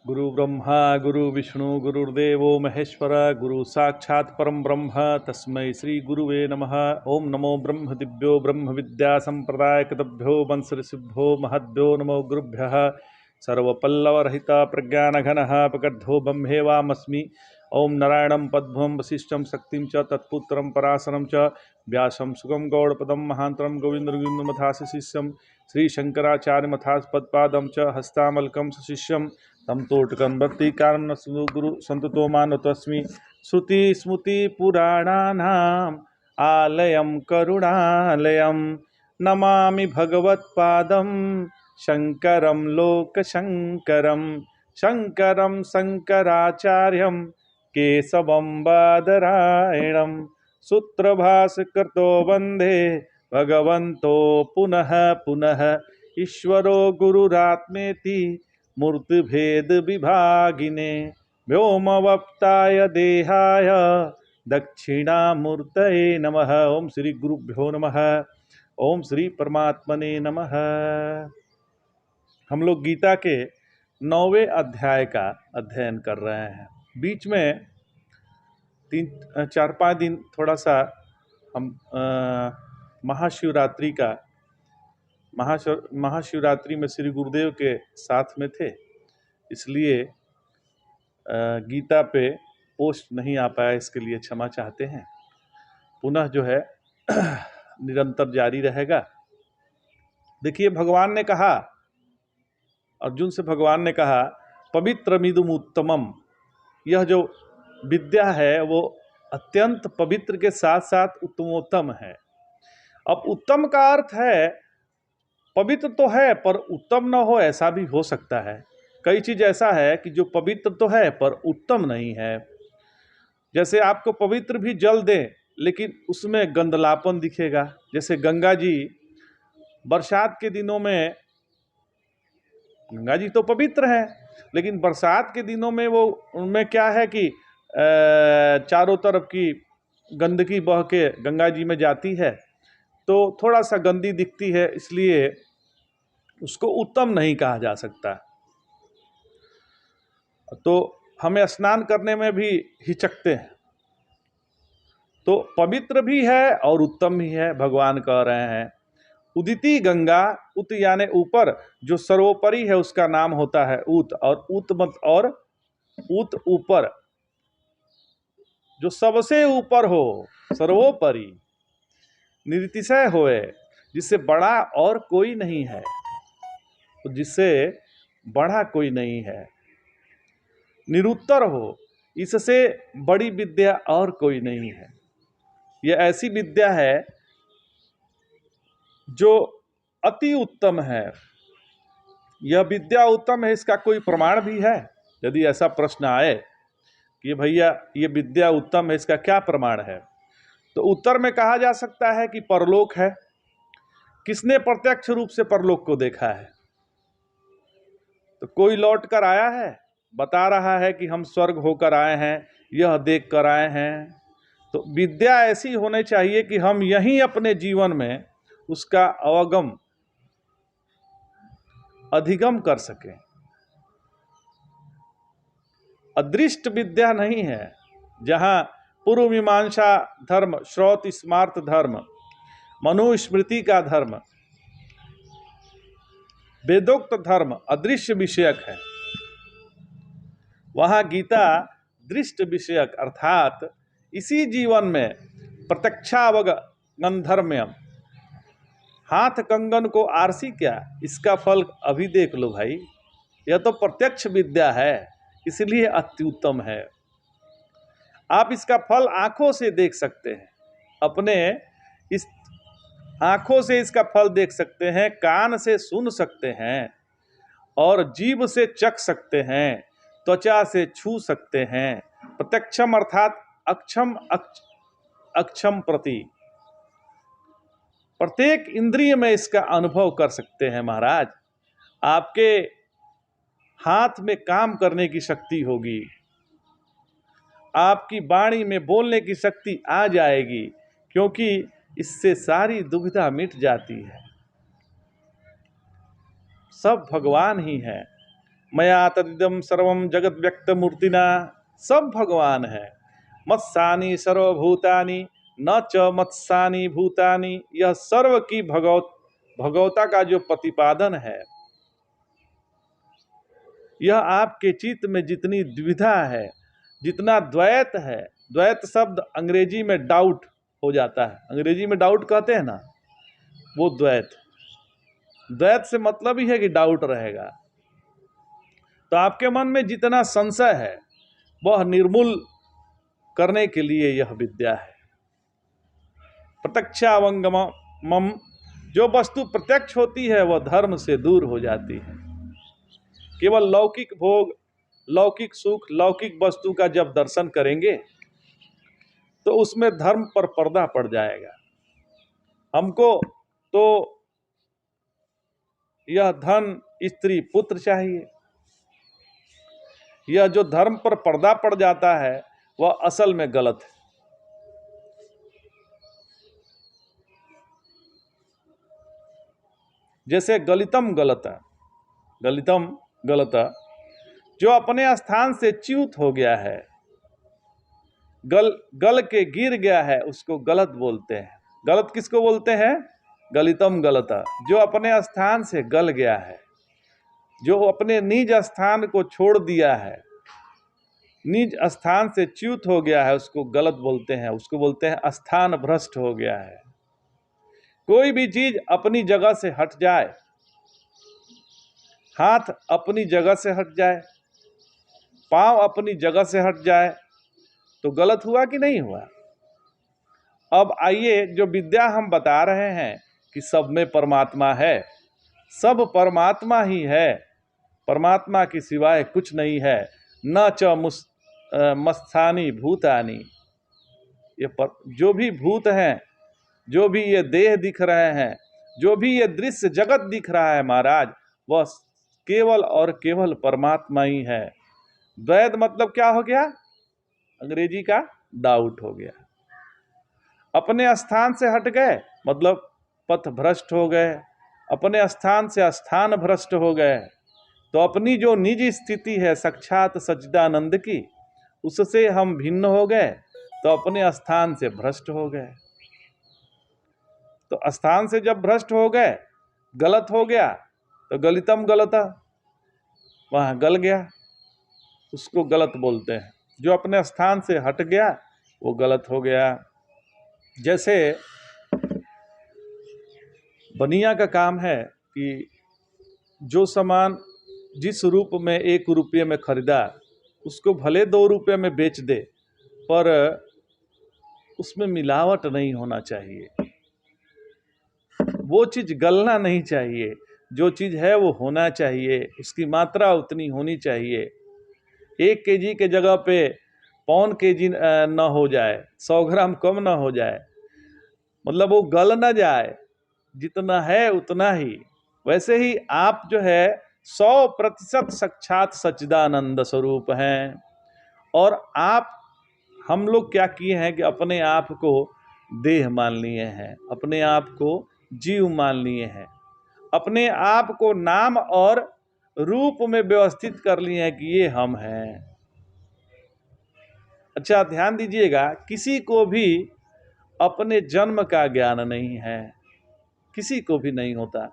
गुरु ब्रह्मा गुरु विष्णु गुरुर्देवो महेश्वर गुरु साक्षात् परम ब्रह्म तस्मै श्री गुरुवे नमः। ओम नमो ब्रह्म दिव्यो ब्रह्म विद्या संप्रदाय कृतभ्यो वंश ऋषिभ्यो महद्भ्यो नमो गुरुभ्यः। सर्वपल्लवरहित प्रज्ञानघनः प्रगद्धो ब्रह्मेवामस्मि। ओम नारायणं पद्मं वसिष्ठं शक्तिं च तत्पुत्रं पराशरं च व्यासं सुगं गौड़पदं महांतरं गोविंदमथास्य शिष्यं श्रीशंकराचार्यमथापदपादं च हस्तामलकं शिष्यं तम तोटकं भक्ति कारण गुरु संतो मानतस्मि। श्रुति स्मृति पुराणानाम् आलयं करुणालयं नमामि भगवत्पादं शंकरं लोकशंकरं। शंकरं शंकराचार्यं केशवं बादरायणं सूत्रभास्कृतो वन्दे भगवन्तो पुनः पुनः। ईश्वरो गुरुरात्मेति मूर्तिभेद विभागिने व्योमवप्ताय देहाय दक्षिणामूर्तये नमः। ओम श्री गुरुभ्यो नमः। ओम श्री परमात्मने नमः। हम लोग गीता के 9वें अध्याय का अध्ययन कर रहे हैं। बीच में 4-5 दिन थोड़ा सा हम महाशिवरात्रि में श्री गुरुदेव के साथ में थे, इसलिए गीता पे पोस्ट नहीं आ पाया, इसके लिए क्षमा चाहते हैं। पुनः जो है निरंतर जारी रहेगा। देखिए, भगवान ने कहा, अर्जुन से भगवान ने कहा, पवित्रमिदुम उत्तमम। यह जो विद्या है वो अत्यंत पवित्र के साथ साथ उत्तमोत्तम है। अब उत्तम का अर्थ है, पवित्र तो है पर उत्तम न हो, ऐसा भी हो सकता है। कई चीज ऐसा है कि जो पवित्र तो है पर उत्तम नहीं है। जैसे आपको पवित्र भी जल दें लेकिन उसमें गंदलापन दिखेगा। जैसे गंगा जी, बरसात के दिनों में गंगा जी तो पवित्र है, लेकिन बरसात के दिनों में वो उनमें क्या है कि चारों तरफ की गंदगी बह के गंगा जी में जाती है तो थोड़ा सा गंदी दिखती है, इसलिए उसको उत्तम नहीं कहा जा सकता। तो हमें स्नान करने में भी हिचकते हैं। तो पवित्र भी है और उत्तम भी है। भगवान कह रहे हैं उदिति गंगा, उत यानी ऊपर, जो सर्वोपरि है उसका नाम होता है उत, और उत ऊपर, जो सबसे ऊपर हो, सर्वोपरि, निर्तिशय होए, जिससे बड़ा और कोई नहीं है, तो जिससे बड़ा कोई नहीं है, निरुत्तर हो, इससे बड़ी विद्या और कोई नहीं है। यह ऐसी विद्या है जो अति उत्तम है। यह विद्या उत्तम है, इसका कोई प्रमाण भी है? यदि ऐसा प्रश्न आए कि भैया ये विद्या उत्तम है, इसका क्या प्रमाण है, तो उत्तर में कहा जा सकता है कि परलोक है। किसने प्रत्यक्ष रूप से परलोक को देखा है? तो कोई लौट कर आया है, बता रहा है कि हम स्वर्ग होकर आए हैं, यह देख कर आए हैं। तो विद्या ऐसी होनी चाहिए कि हम यहीं अपने जीवन में उसका अवगम, अधिगम कर सकें। अदृष्ट विद्या नहीं है, जहां पूर्व मीमांसा धर्म, श्रौत स्मार्त धर्म, मनुस्मृति का धर्म, वेदोक्त धर्म अदृश्य विषयक है। वहां गीता दृष्ट विषयक, अर्थात इसी जीवन में प्रत्यक्षावगम धर्म्यम। हाथ कंगन को आरसी क्या, इसका फल अभी देख लो भाई। यह तो प्रत्यक्ष विद्या है, इसलिए अति उत्तम है। आप इसका फल आंखों से देख सकते हैं, अपने इस आंखों से इसका फल देख सकते हैं, कान से सुन सकते हैं, और जीभ से चख सकते हैं, त्वचा से छू सकते हैं। प्रत्यक्षम अर्थात अक्षम प्रति, प्रत्येक इंद्रिय में इसका अनुभव कर सकते हैं। महाराज, आपके हाथ में काम करने की शक्ति होगी, आपकी वाणी में बोलने की शक्ति आ जाएगी, क्योंकि इससे सारी दुविधा मिट जाती है। सब भगवान ही है। मया तदिदम सर्वम जगत व्यक्त मूर्तिना, सब भगवान है। मत्सानि सर्वभूतानि न च मत्सानि भूतानि, यह सर्व की भगवता का जो प्रतिपादन है, यह आपके चित्त में जितनी द्विधा है, जितना द्वैत है, द्वैत शब्द अंग्रेजी में डाउट हो जाता है, अंग्रेजी में डाउट कहते हैं ना, वो द्वैत, द्वैत से मतलब ही है कि डाउट रहेगा। तो आपके मन में जितना संशय है वह निर्मूल करने के लिए यह विद्या है। प्रत्यक्षावंगमम, जो वस्तु प्रत्यक्ष होती है वह धर्म से दूर हो जाती है। केवल लौकिक भोग, लौकिक सुख, लौकिक वस्तु का जब दर्शन करेंगे तो उसमें धर्म पर पर्दा पड़ जाएगा। हमको तो यह धन, स्त्री, पुत्र चाहिए। यह जो धर्म पर पर्दा पड़ जाता है वह असल में गलत है। जैसे गलितम गलता, गलितम गलता, जो अपने स्थान से च्युत हो गया है, गल के गिर गया है, उसको गलत बोलते हैं। गलत किसको बोलते हैं? गलितम गलता, जो अपने स्थान से गल गया है, जो अपने निज स्थान को छोड़ दिया है, निज स्थान से च्युत हो गया है, उसको गलत बोलते हैं। उसको बोलते हैं स्थान भ्रष्ट हो गया है। कोई भी चीज अपनी जगह से हट जाए, हाथ अपनी जगह से हट जाए, पांव अपनी जगह से हट जाए, तो गलत हुआ कि नहीं हुआ? अब आइए, जो विद्या हम बता रहे हैं कि सब में परमात्मा है, सब परमात्मा ही है, परमात्मा के सिवाय कुछ नहीं है। न च मत्स्थानि भूतानि, जो भी भूत हैं, जो भी ये देह दिख रहे हैं, जो भी ये दृश्य जगत दिख रहा है महाराज, वह केवल और केवल परमात्मा ही है। द्वैत मतलब क्या हो गया? अंग्रेजी का डाउट हो गया। अपने स्थान से हट गए मतलब पथ भ्रष्ट हो गए, अपने स्थान से स्थान भ्रष्ट हो गए। तो अपनी जो निजी स्थिति है साक्षात सच्चिदानंद की, उससे हम भिन्न हो गए, तो अपने स्थान से भ्रष्ट हो गए। तो स्थान से जब भ्रष्ट हो गए, गलत हो गया, तो गलितम गलता, वहां गल गया, उसको गलत बोलते हैं। जो अपने स्थान से हट गया वो गलत हो गया। जैसे बनिया का काम है कि जो सामान जिस रूप में 1 रुपये में खरीदा, उसको भले 2 रुपये में बेच दे, पर उसमें मिलावट नहीं होना चाहिए, वो चीज़ गलना नहीं चाहिए। जो चीज़ है वो होना चाहिए, उसकी मात्रा उतनी होनी चाहिए। 1 केजी के जगह पे 1.25 केजी न हो जाए, 100 ग्राम कम न हो जाए, मतलब वो गल न जाए, जितना है उतना ही। वैसे ही आप जो है 100% साक्षात सच्चिदानंद स्वरूप हैं। और आप, हम लोग क्या किए हैं कि अपने आप को देह मान लिए हैं, अपने आप को जीव मान लिए हैं, अपने आप को नाम और रूप में व्यवस्थित कर लिए हैं कि ये हम हैं। अच्छा ध्यान दीजिएगा, किसी को भी अपने जन्म का ज्ञान नहीं है, किसी को भी नहीं होता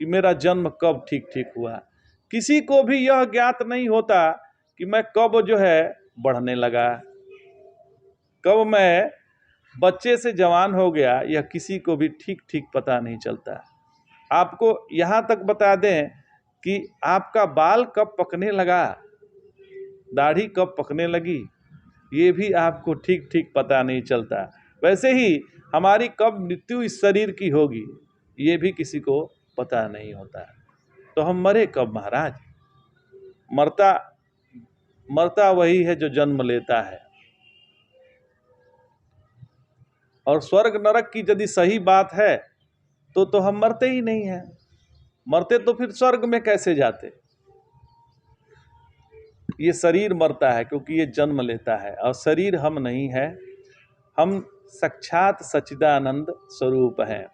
कि मेरा जन्म कब ठीक ठीक हुआ। किसी को भी यह ज्ञात नहीं होता कि मैं कब जो है बढ़ने लगा, कब मैं बच्चे से जवान हो गया, यह किसी को भी ठीक ठीक पता नहीं चलता। आपको यहाँ तक बता दें कि आपका बाल कब पकने लगा, दाढ़ी कब पकने लगी, ये भी आपको ठीक ठीक पता नहीं चलता। वैसे ही हमारी कब मृत्यु इस शरीर की होगी, ये भी किसी को पता नहीं होता। तो हम मरे कब महाराज? मरता वही है जो जन्म लेता है। और स्वर्ग नरक की यदि सही बात है तो हम मरते ही नहीं हैं। मरते तो फिर स्वर्ग में कैसे जाते? ये शरीर मरता है क्योंकि ये जन्म लेता है, और शरीर हम नहीं है, हम साक्षात सच्चिदानंद स्वरूप हैं।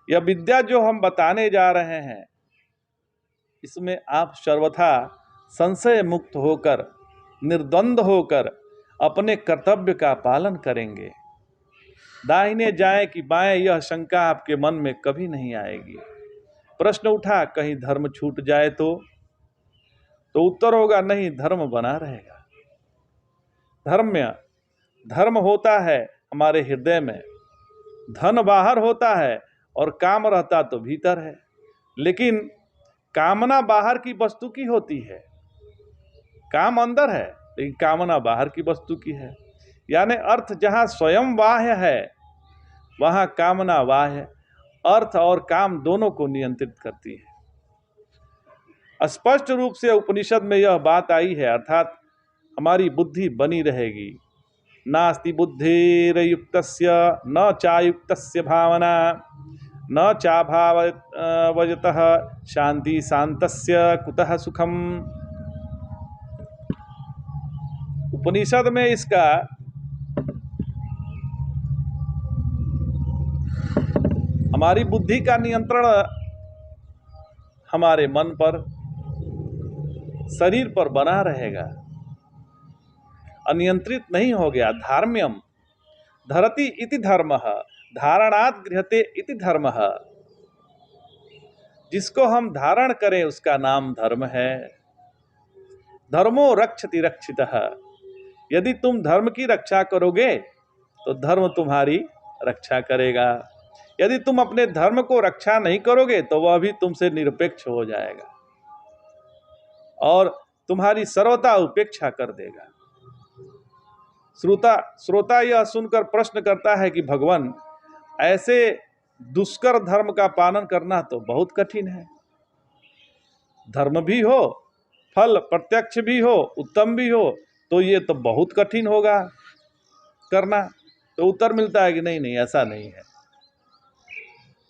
यह विद्या जो हम बताने जा रहे हैं, इसमें आप सर्वथा संशय मुक्त होकर, निर्द्वंद्व होकर अपने कर्तव्य का पालन करेंगे। दाहिने जाएं कि बाएं, यह शंका आपके मन में कभी नहीं आएगी। प्रश्न उठा कहीं धर्म छूट जाए तो उत्तर होगा नहीं, धर्म बना रहेगा। धर्म होता है हमारे हृदय में, धन बाहर होता है और काम रहता तो भीतर है। लेकिन कामना बाहर की वस्तु की होती है, काम अंदर है लेकिन कामना बाहर की वस्तु की है। यानी अर्थ जहाँ स्वयं बाह्य है वहाँ कामना बाह्य, अर्थ और काम दोनों को नियंत्रित करती है। स्पष्ट रूप से उपनिषद में यह बात आई है, अर्थात हमारी बुद्धि बनी रहेगी। नास्ति बुद्धिर्युक्तस्य न चायुक्तस्य भावना न चाभावयतः शांति शांतस्य कुतः सुखम। उपनिषद में इसका हमारी बुद्धि का नियंत्रण हमारे मन पर, शरीर पर बना रहेगा, अनियंत्रित नहीं हो गया। धार्म्यम धरति इति धर्मः धारणात् गृह्यते इति धर्मः। जिसको हम धारण करें उसका नाम धर्म है। धर्मो रक्षति रक्षितः। यदि तुम धर्म की रक्षा करोगे तो धर्म तुम्हारी रक्षा करेगा। यदि तुम अपने धर्म को रक्षा नहीं करोगे तो वह भी तुमसे निरपेक्ष हो जाएगा और तुम्हारी सर्वथा उपेक्षा कर देगा। श्रोता यह सुनकर प्रश्न करता है कि भगवान, ऐसे दुष्कर धर्म का पालन करना तो बहुत कठिन है। धर्म भी हो, फल प्रत्यक्ष भी हो, उत्तम भी हो, तो ये तो बहुत कठिन होगा करना। तो उत्तर मिलता है कि नहीं, ऐसा नहीं है।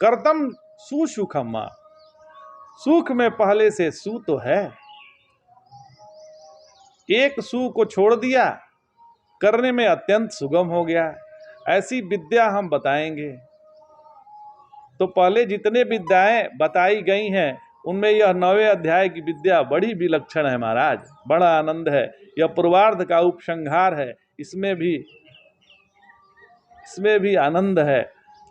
कर्तम सुसुखम, सुख में पहले से सु तो है। एक सु को छोड़ दिया, करने में अत्यंत सुगम हो गया। ऐसी विद्या हम बताएंगे। तो पहले जितने विद्याएं बताई गई हैं उनमें यह 9वें अध्याय की विद्या बड़ी विलक्षण है महाराज, बड़ा आनंद है। यह पूर्वार्ध का उपसंहार है, इसमें भी आनंद है।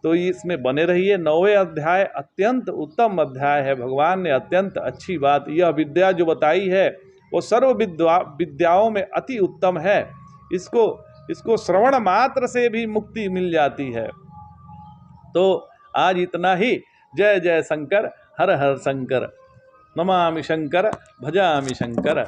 तो इसमें बने रहिए। 9वें अध्याय अत्यंत उत्तम अध्याय है। भगवान ने अत्यंत अच्छी बात, यह विद्या जो बताई है वो सर्व विद्याओं में अति उत्तम है। इसको श्रवण मात्र से भी मुक्ति मिल जाती है। तो आज इतना ही। जय जय शंकर, हर हर शंकर, नमामि शंकर, भजामि शंकर।